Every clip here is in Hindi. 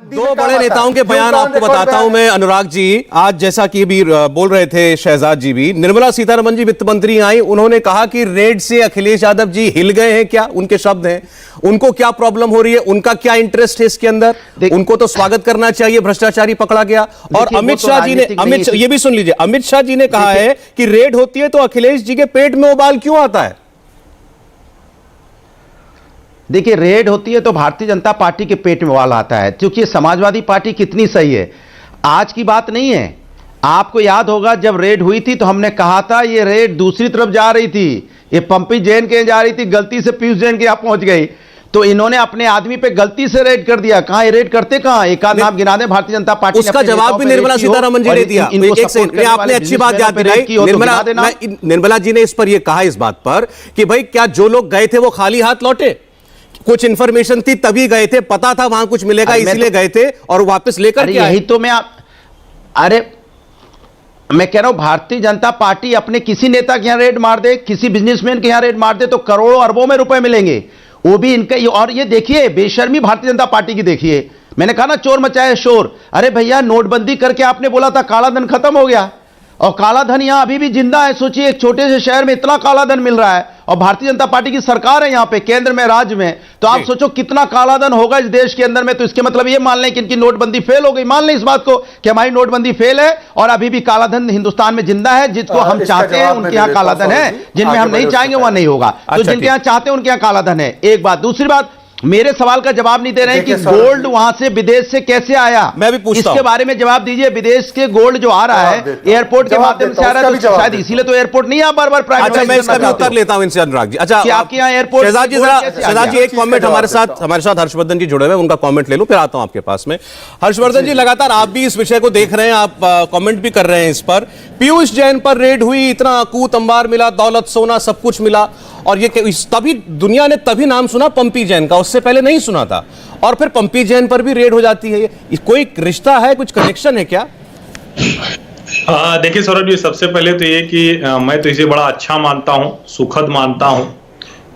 दो बड़े नेताओं के बयान आपको बताता हूं मैं अनुराग जी। आज जैसा कि भी बोल रहे थे शहजाद जी भी, निर्मला सीतारमण जी वित्त मंत्री आई, उन्होंने कहा कि रेड से अखिलेश यादव जी हिल गए हैं क्या, उनके शब्द हैं। उनको क्या प्रॉब्लम हो रही है, उनका क्या इंटरेस्ट है इसके अंदर, उनको तो स्वागत करना चाहिए, भ्रष्टाचारी पकड़ा गया। और अमित शाह जी ने, ये भी सुन लीजिए, अमित शाह जी ने कहा है कि रेड होती है तो अखिलेश जी के पेट में उबाल क्यों आता है। देखिए, रेड होती है तो भारतीय जनता पार्टी के पेट में उबाल आता है, क्योंकि समाजवादी पार्टी कितनी सही है। आज की बात नहीं है, आपको याद होगा जब रेड हुई थी तो हमने कहा था ये रेड दूसरी तरफ जा रही थी, ये पंपी जैन के जा रही थी, गलती से पीयूष जैन के यहां पहुंच गई, तो इन्होंने अपने आदमी पे गलती से रेड कर दिया। कहां ये रेड करते, कहां एक आध नाम गिना दे भारतीय जनता पार्टी। उसका जवाब भी निर्मला सीतारमण जी ने दिया। आपने अच्छी बात याद दिलाई, निर्मला जी ने इस पर यह कहा, इस बात पर कि भाई क्या जो लोग गए थे वो खाली हाथ लौटे, कुछ इंफॉर्मेशन थी तभी गए थे, पता था वहां कुछ मिलेगा इसलिए गए थे और वापस लेकर के यही तो मैं मैं कह रहा हूं, भारतीय जनता पार्टी अपने किसी नेता के यहां रेड मार दे, किसी बिजनेसमैन के यहां रेड मार दे तो करोड़ों अरबों में रुपए मिलेंगे, वो भी इनका। और ये देखिए बेशर्मी भारतीय जनता पार्टी की देखिए, मैंने कहा ना चोर मचाए शोर। अरे भैया, नोटबंदी करके आपने बोला था काला धन खत्म हो गया, और काला धन यहां अभी भी जिंदा है। सोचिए, एक छोटे से शहर में इतना काला धन मिल रहा है, और भारतीय जनता पार्टी की सरकार है यहां पे, केंद्र में, राज्य में, तो आप सोचो कितना काला धन होगा इस देश के अंदर में। तो इसके मतलब ये मान लें कि इनकी नोटबंदी फेल हो गई, मान लें इस बात को कि हमारी नोटबंदी फेल है और अभी भी काला धन हिंदुस्तान में जिंदा है। जिसको हम चाहते हैं उनके यहां काला धन है, जिनमें हम नहीं चाहेंगे वहां नहीं होगा। तो जिनके यहां चाहते हैं उनके यहां काला धन है, एक बात। दूसरी बात, मेरे सवाल का जवाब नहीं दे रहे हैं कि गोल्ड वहां से विदेश से कैसे आया, मैं भी पूछता हूं, इसके बारे में जवाब दीजिए। विदेश के गोल्ड जो आ रहा है एयरपोर्ट के माध्यम से आ रहा है, तो शायद इसीलिए तो एयरपोर्ट नहीं आ बार-बार प्राइवेट। अच्छा, मैं इसका भी उत्तर लेता हूं इनसे अनुराग जी। अच्छा, आपके यहाँ एयरपोर्ट, शहजाद जी एक कमेंट हमारे साथ हर्षवर्धन जी जुड़े हुए, उनका कमेंट ले लूं फिर आता हूं आपके पास में। हर्षवर्धन जी, लगातार आप भी इस विषय को देख रहे हैं, आप कमेंट भी कर रहे हैं इस पर। पीयूष जैन पर रेड हुई, इतना अकूत अंबार मिला, दौलत सोना सब कुछ मिला, और ये तभी दुनिया ने तभी नाम सुना पंपी जैन का, उससे पहले नहीं सुना था, और फिर पंपी जैन पर भी रेड हो जाती है। ये कोई रिश्ता है, कुछ कनेक्शन है क्या? देखिए सौरभ जी, सबसे पहले तो ये कि मैं तो इसे बड़ा अच्छा मानता हूं, सुखद मानता हूं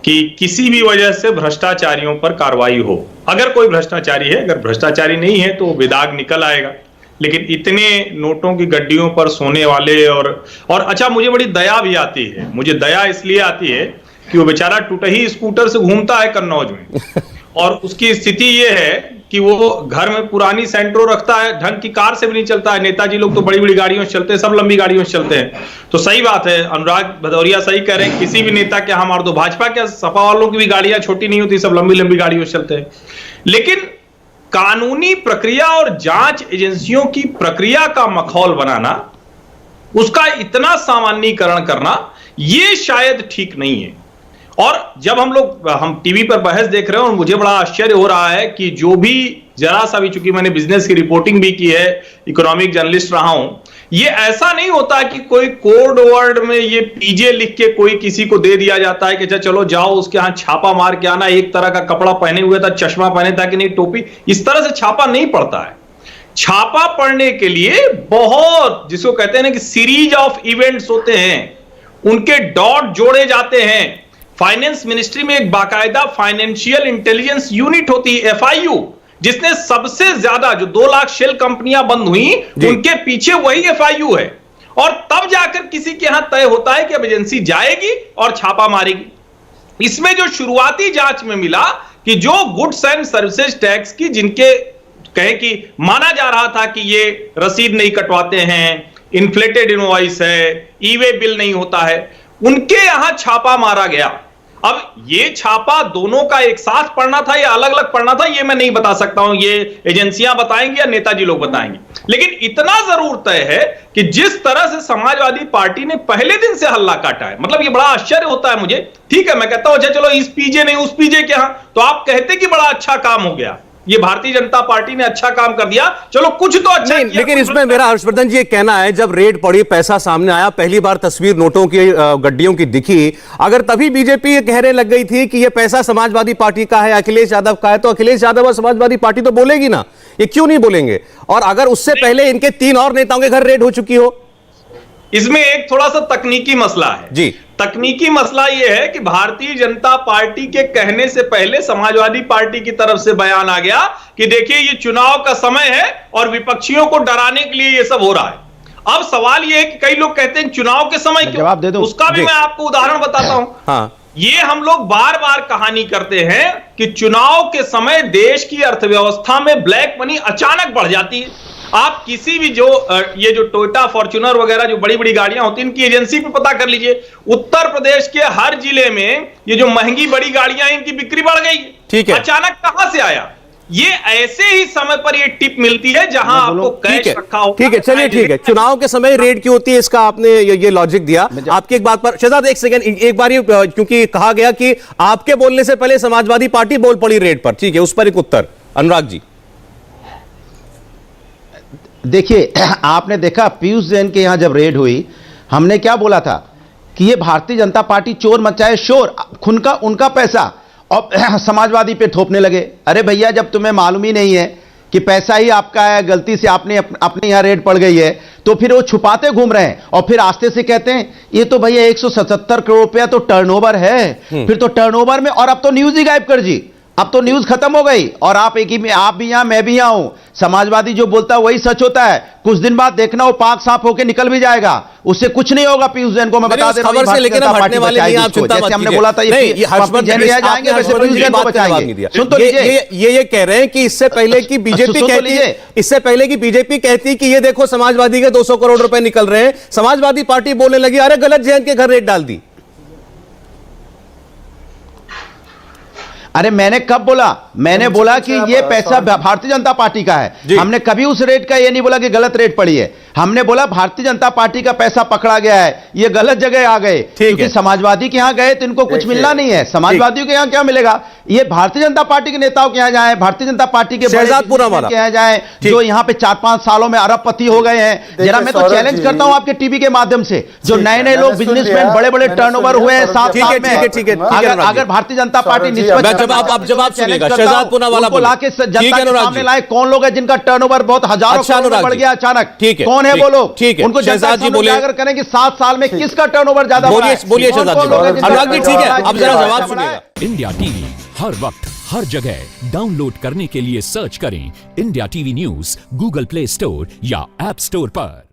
कि किसी भी वजह से भ्रष्टाचारियों पर कार्रवाई हो। अगर कोई भ्रष्टाचारी है, अगर भ्रष्टाचारी नहीं है तो विदाग निकल आएगा, लेकिन इतने नोटों की गड्डियों पर सोने वाले और अच्छा, मुझे बड़ी दया भी आती है। मुझे दया इसलिए आती है कि वो बेचारा टूटही स्कूटर से घूमता है कन्नौज में, और उसकी स्थिति ये है कि वो घर में पुरानी सेंट्रो रखता है, ढंग की कार से भी नहीं चलता है। नेताजी लोग तो बड़ी बड़ी गाड़ियों से चलते हैं, सब लंबी गाड़ियों से चलते हैं। तो सही बात है, अनुराग भदौरिया सही कह रहे हैं, किसी भी नेता के हम, और तो भाजपा के सपा वालों की भी गाड़ियां छोटी नहीं होती, सब लंबी लंबी गाड़ियों से चलते हैं। लेकिन कानूनी प्रक्रिया और जांच एजेंसियों की प्रक्रिया का मखौल बनाना, उसका इतना सामान्यीकरण करना, ये शायद ठीक नहीं है। और जब हम टीवी पर बहस देख रहे हैं, और मुझे बड़ा आश्चर्य हो रहा है कि जो भी जरा सा भी, चूंकि मैंने बिजनेस की रिपोर्टिंग भी की है, इकोनॉमिक जर्नलिस्ट रहा हूं, ये ऐसा नहीं होता कि कोई कोड वर्ड में ये पीजे लिख के कोई किसी को दे दिया जाता है कि चलो जाओ उसके यहां छापा मार के आना, एक तरह का कपड़ा पहने हुए था, चश्मा पहने था कि नहीं, टोपी, इस तरह से छापा नहीं पड़ता है। छापा पड़ने के लिए बहुत, जिसको कहते हैं ना कि सीरीज ऑफ इवेंट्स होते हैं, उनके डॉट जोड़े जाते हैं। फाइनेंस मिनिस्ट्री में एक बाकायदा फाइनेंशियल इंटेलिजेंस यूनिट होती है, FIU, जिसने सबसे ज्यादा, जो 2 लाख शेल कंपनियां बंद हुई, उनके पीछे वही FIU है। और तब जाकर किसी के यहां तय होता है कि अब एजेंसी जाएगी और छापा मारेगी। इसमें जो शुरुआती जांच में मिला कि जो गुड्स एंड सर्विसेज टैक्स की, जिनके कहे कि माना जा रहा था कि ये रसीद नहीं कटवाते हैं, इन्फ्लेटेड इनवॉइस है, ई-वे बिल नहीं होता है, उनके यहां छापा मारा गया। अब ये छापा दोनों का एक साथ पड़ना था या अलग अलग पड़ना था, ये मैं नहीं बता सकता हूं, ये एजेंसियां बताएंगी या नेताजी लोग बताएंगे। लेकिन इतना जरूर तय है कि जिस तरह से समाजवादी पार्टी ने पहले दिन से हल्ला काटा है, मतलब ये बड़ा आश्चर्य होता है मुझे। ठीक है, मैं कहता हूं अच्छा चलो इस पीजे नहीं उस पीजे के यहां, तो आप कहते कि बड़ा अच्छा काम हो गया, ये भारतीय जनता पार्टी ने अच्छा काम कर दिया, चलो कुछ तो अच्छा नहीं, लेकिन इसमें मेरा हर्षवर्धन जी ये कहना है, जब रेड पड़ी, पैसा सामने आया, पहली बार तस्वीर नोटों की, गड्डियों की दिखी, अगर तभी बीजेपी ये कहने लग गई थी कि ये पैसा समाजवादी पार्टी का है, अखिलेश यादव का है, तो अखिलेश यादव और समाजवादी पार्टी तो बोलेगी ना, ये क्यों नहीं बोलेंगे? और अगर उससे पहले इनके 3 और नेताओं के घर रेड हो चुकी हो? इसमें एक थोड़ा सा तकनीकी मसला है जी। तकनीकी मसला यह है कि भारतीय जनता पार्टी के कहने से पहले समाजवादी पार्टी की तरफ से बयान आ गया कि देखिए ये चुनाव का समय है और विपक्षियों को डराने के लिए ये सब हो रहा है। अब सवाल ये है कि कई लोग कहते हैं चुनाव के समय क्यों, जवाब दे दो। उसका भी मैं आपको उदाहरण बताता हूं। हाँ, ये हम लोग बार बार कहानी करते हैं कि चुनाव के समय देश की अर्थव्यवस्था में ब्लैक मनी अचानक बढ़ जाती है। आप किसी भी ये जो टोयोटा फॉर्च्यूनर वगैरह जो बड़ी बड़ी गाड़ियां होती हैं इनकी एजेंसी पे पता कर लीजिए, उत्तर प्रदेश के हर जिले में ये जो महंगी बड़ी गाड़ियां हैं इनकी बिक्री बढ़ गई। ठीक है, अचानक कहां से आया? ये ऐसे ही समय पर ये टिप मिलती है जहां आपको कैश रखा हो। ठीक है, चलिए ठीक है, चुनाव के समय रेड क्यों होती है इसका आपने ये लॉजिक दिया। आपकी एक बात पर शहजाद एक सेकंड, एक बार क्योंकि कहा गया कि आपके बोलने से पहले समाजवादी पार्टी बोल पड़ी रेड पर, ठीक है, उस पर एक उत्तर अनुराग जी। देखिए आपने देखा पीयूष जैन के यहां जब रेड हुई, हमने क्या बोला था कि ये भारतीय जनता पार्टी चोर मचाए शोर, उनका पैसा और समाजवादी पे थोपने लगे। अरे भैया, जब तुम्हें मालूम ही नहीं है कि पैसा ही आपका है, गलती से आपने अपने यहां रेड पड़ गई है, तो फिर वो छुपाते घूम रहे हैं और फिर आस्ते से कहते हैं ये तो भैया 177 करोड़ रुपया तो टर्नओवर है। फिर तो टर्नओवर में, और अब तो न्यूज ही गायब कर जी, अब तो न्यूज खत्म हो गई और आप एक ही में, आप भी यहां मैं भी यहां हूं। समाजवादी जो बोलता है वही सच होता है। कुछ दिन बाद देखना वो पाक साफ होकर निकल भी जाएगा, उससे कुछ नहीं होगा। पीयूष जैन को मैं बता दे रहा हूं, खबर से लेकिन हम हटने वाले नहीं, आप चिंता मत कीजिए। हमने बोला था ये हर्षवर्धन जाएंगे, वैसे पीयूष जैन को बचाएंगे। सुन तो लीजिए, ये कह रहे हैं कि इससे पहले की बीजेपी कहती है, इससे पहले की बीजेपी कहती कि ये देखो समाजवादी के 200 करोड़ रुपए निकल रहे हैं, समाजवादी पार्टी बोलने लगी अरे गलत जैन के घर रेड डाल दी। अरे मैंने कब बोला? मैंने बोला कि ये पैसा भारतीय जनता पार्टी का है। हमने कभी उस रेट का ये नहीं बोला कि गलत रेट पड़ी है। हमने बोला भारतीय जनता पार्टी का पैसा पकड़ा गया है, ये गलत जगह आ गए, क्योंकि समाजवादी के यहां गए तो इनको कुछ मिलना नहीं है। समाजवादियों के यहां क्या मिलेगा? ये भारतीय जनता पार्टी के नेताओं के यहां जाए, भारतीय जनता पार्टी के के यहां जाए, जो यहां पे 4-5 सालों में अरबपति हो गए हैं। जरा मैं तो चैलेंज करता हूं आपके टीवी के माध्यम से, जो नए नए लोग बिजनेसमैन बड़े बड़े टर्नओवर हुए हैं 7 साल में, अगर भारतीय जनता पार्टी निष्पक्ष जवाब सुनिएगा, शहजाद पूनावाला बोले, लाके जनता के सामने लाए कौन लोग हैं जिनका टर्नओवर बहुत हजारों करोड़ बढ़ गया अचानक। ठीक है, कौन है वो लोग? ठीक है, उनको शहजाद जी बोले, अगर करें कि 7 साल में किसका टर्नओवर ज्यादा बढ़ा है? बोलिए शहजाद जी। अनुराग जी ठीक है, अब जरा जवाब सुनिएगा। इंडिया टीवी हर वक्त हर जगह डाउनलोड करने के लिए सर्च करें India TV news Google play store या ऐप स्टोर पर।